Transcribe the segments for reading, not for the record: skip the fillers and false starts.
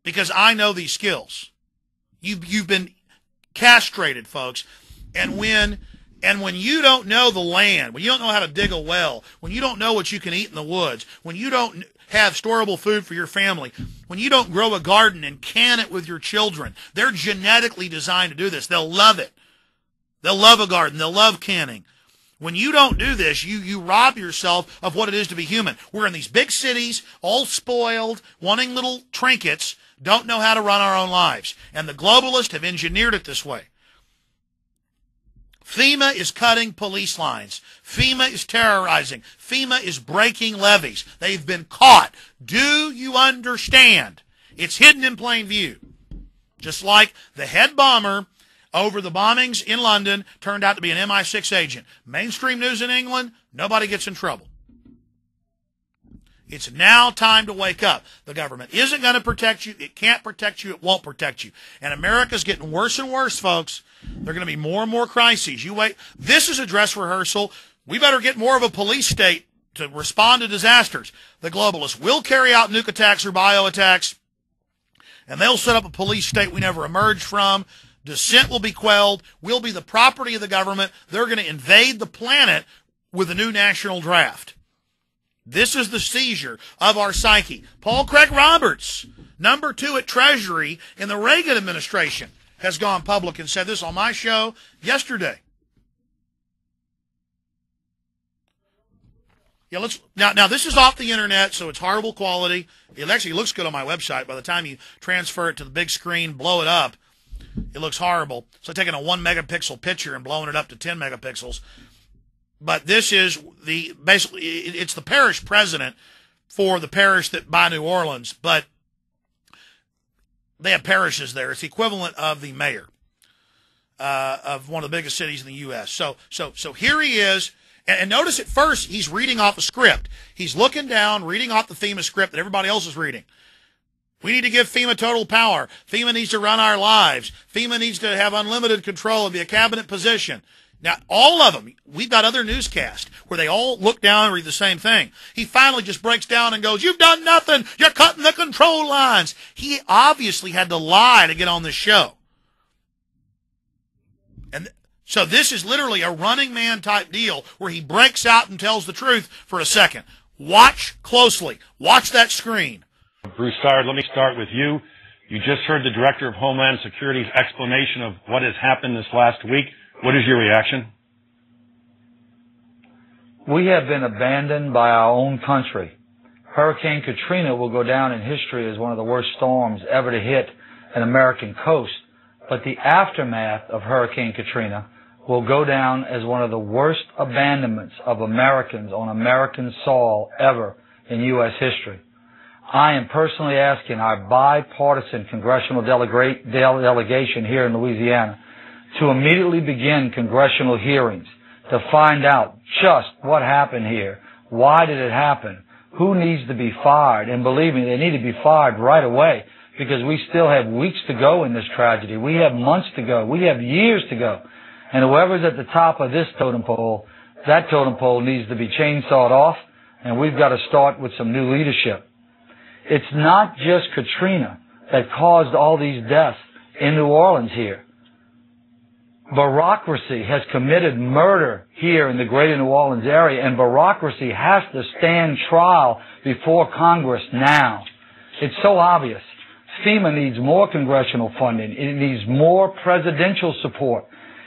because I know these skills. You've been castrated, folks. And when you don't know the land, when you don't know how to dig a well, when you don't know what you can eat in the woods, when you don't have storable food for your family, when you don't grow a garden and can it with your children, they're genetically designed to do this. They'll love it. They'll love a garden. They'll love canning. When you don't do this, you rob yourself of what it is to be human. We're in these big cities, all spoiled, wanting little trinkets, don't know how to run our own lives. And the globalists have engineered it this way. FEMA is cutting police lines. FEMA is terrorizing. FEMA is breaking levees. They've been caught. Do you understand? It's hidden in plain view. Just like the head bomber over the bombings in London turned out to be an MI6 agent. Mainstream news in England, nobody gets in trouble. It's now time to wake up. The government isn't going to protect you. It can't protect you. It won't protect you. And America's getting worse and worse, folks. There are going to be more and more crises. You wait. This is a dress rehearsal. We better get more of a police state to respond to disasters. The globalists will carry out nuke attacks or bio attacks, and they'll set up a police state we never emerged from. Dissent will be quelled. We'll be the property of the government. They're going to invade the planet with a new national draft. This is the seizure of our psyche. Paul Craig Roberts, number 2 at Treasury in the Reagan administration, has gone public and said this on my show yesterday. Yeah, now this is off the internet, so it's horrible quality. It actually looks good on my website. By the time you transfer it to the big screen, blow it up, it looks horrible. So taking a 1 megapixel picture and blowing it up to 10 megapixels. But this is basically it's the parish president for the parish that by New Orleans, but they have parishes there. It's the equivalent of the mayor of one of the biggest cities in the U.S. So here he is, and notice at first he's reading off a script. He's looking down, reading off the FEMA script that everybody else is reading. We need to give FEMA total power. FEMA needs to run our lives. FEMA needs to have unlimited control and be a cabinet position. Now, all of them, we've got other newscasts where they all look down and read the same thing. He finally just breaks down and goes, "You've done nothing. You're cutting the control lines." He obviously had to lie to get on this show. And so this is literally a Running Man type deal where he breaks out and tells the truth for a second. Watch closely. Watch that screen. Bruce Sard, let me start with you. You just heard the Director of Homeland Security's explanation of what has happened this last week. What is your reaction? We have been abandoned by our own country. Hurricane Katrina will go down in history as one of the worst storms ever to hit an American coast. But the aftermath of Hurricane Katrina will go down as one of the worst abandonments of Americans on American soil ever in U.S. history. I am personally asking our bipartisan congressional delegation here in Louisiana to immediately begin congressional hearings to find out just what happened here. Why did it happen? Who needs to be fired? And believe me, they need to be fired right away because we still have weeks to go in this tragedy. We have months to go. We have years to go. And whoever's at the top of this totem pole, that totem pole needs to be chainsawed off, and we've got to start with some new leadership. It's not just Katrina that caused all these deaths in New Orleans here. Bureaucracy has committed murder here in the greater New Orleans area, and bureaucracy has to stand trial before Congress now. It's so obvious. FEMA needs more congressional funding. It needs more presidential support.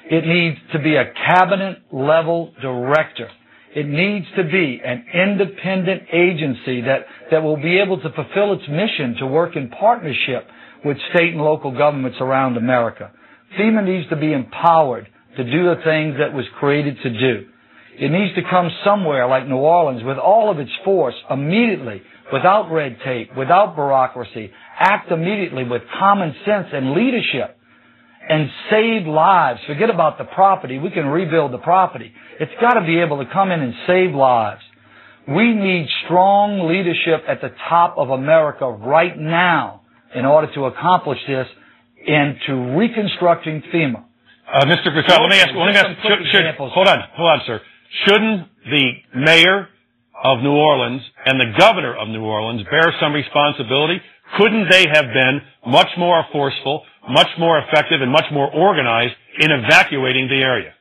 It needs to be a cabinet-level director. It needs to be an independent agency that will be able to fulfill its mission to work in partnership with state and local governments around America. FEMA needs to be empowered to do the things that was created to do. It needs to come somewhere like New Orleans with all of its force immediately, without red tape, without bureaucracy, act immediately with common sense and leadership and save lives. Forget about the property. We can rebuild the property. It's got to be able to come in and save lives. We need strong leadership at the top of America right now in order to accomplish this and to reconstructing FEMA. Mr. Broussard, let me ask, hold on, sir. Shouldn't the mayor of New Orleans and the governor of New Orleans bear some responsibility Couldn't they have been much more forceful, much more effective, and much more organized in evacuating the area?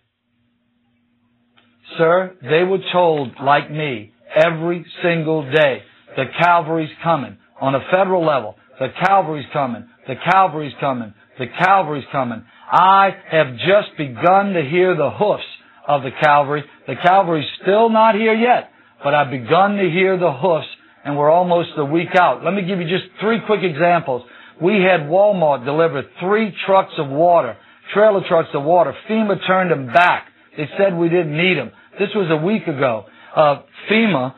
Sir, they were told, like me, every single day, the cavalry's coming. On a federal level, the cavalry's coming, the cavalry's coming, the cavalry's coming. I have just begun to hear the hoofs of the cavalry. The cavalry's still not here yet, but I've begun to hear the hoofs, and we're almost a week out. Let me give you just 3 quick examples. We had Walmart deliver 3 trucks of water, trailer trucks of water. FEMA turned them back. They said we didn't need them. This was a week ago. FEMA,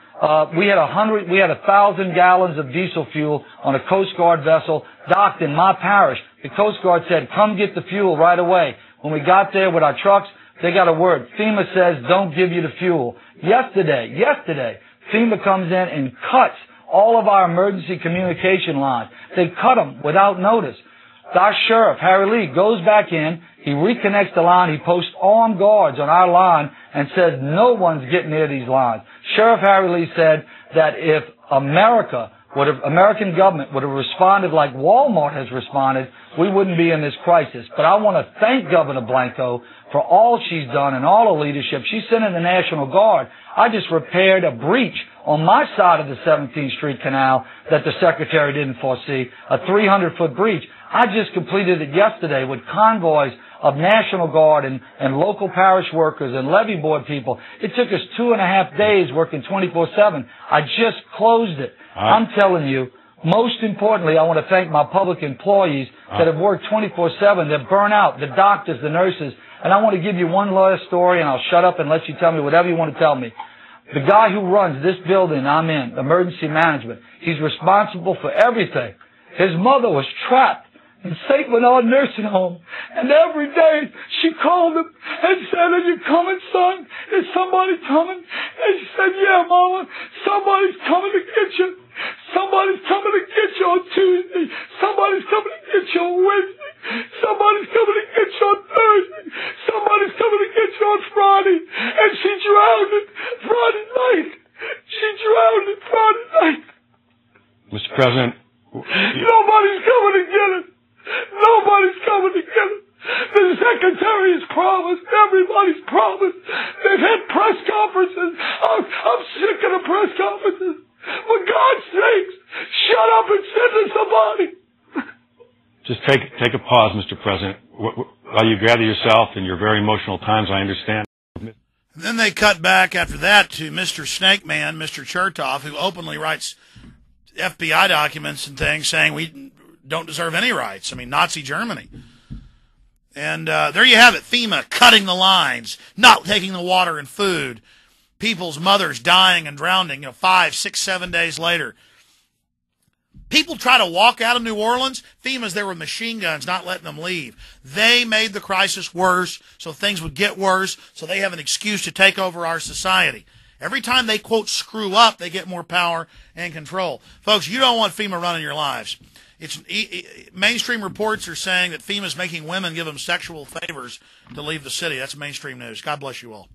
we had 1,000 gallons of diesel fuel on a Coast Guard vessel docked in my parish. The Coast Guard said, come get the fuel right away. When we got there with our trucks, they got a word. FEMA says, don't give you the fuel. Yesterday, FEMA comes in and cuts all of our emergency communication lines. They cut them without notice. Our sheriff, Harry Lee, goes back in, he reconnects the line, he posts armed guards on our line and says no one's getting near these lines. Sheriff Harry Lee said that if American government would have responded like Walmart has responded, we wouldn't be in this crisis. But I want to thank Governor Blanco for all she's done and all her leadership. She sent in the National Guard. I just repaired a breach on my side of the 17th Street Canal that the Secretary didn't foresee, a 300-foot breach. I just completed it yesterday with convoys of National Guard and local parish workers and levee board people. It took us 2.5 days working 24/7. I just closed it. I'm telling you, most importantly, I want to thank my public employees that have worked 24/7, that burn out, the doctors, the nurses. And I want to give you one last story, and I'll shut up and let you tell me whatever you want to tell me. The guy who runs this building I'm in, emergency management, he's responsible for everything. His mother was trapped in St. Bernard nursing home, and every day she called him and said, are you coming, son? Is somebody coming? And he said, yeah, Mama, somebody's coming to get you. Somebody's coming to get you on Tuesday. Somebody's coming to get you on Wednesday. Somebody's coming to get you on Thursday. Somebody's coming to get you on Friday. And she drowned it Friday night. She drowned it Friday night. Mr. President, nobody's coming to get it. Nobody's coming to get it. The Secretary has promised. Everybody's promised. They've had press conferences. I'm sick of the press conferences. For God's sakes, shut up and send us somebody. just take a pause, Mr. President. While you gather yourself in your very emotional times, I understand. And then they cut back after that to Mr. Snake Man, Mr. Chertoff, who openly writes FBI documents and things saying we don't deserve any rights. I mean, Nazi Germany. And there you have it, FEMA cutting the lines, not taking the water and food, people's mothers dying and drowning, 5, 6, 7 days later. People try to walk out of New Orleans. FEMA's there with machine guns, not letting them leave. They made the crisis worse, so things would get worse, so they have an excuse to take over our society. Every time they, quote, screw up, they get more power and control. Folks, you don't want FEMA running your lives. Mainstream reports are saying that FEMA's making women give them sexual favors to leave the city. That's mainstream news. God bless you all.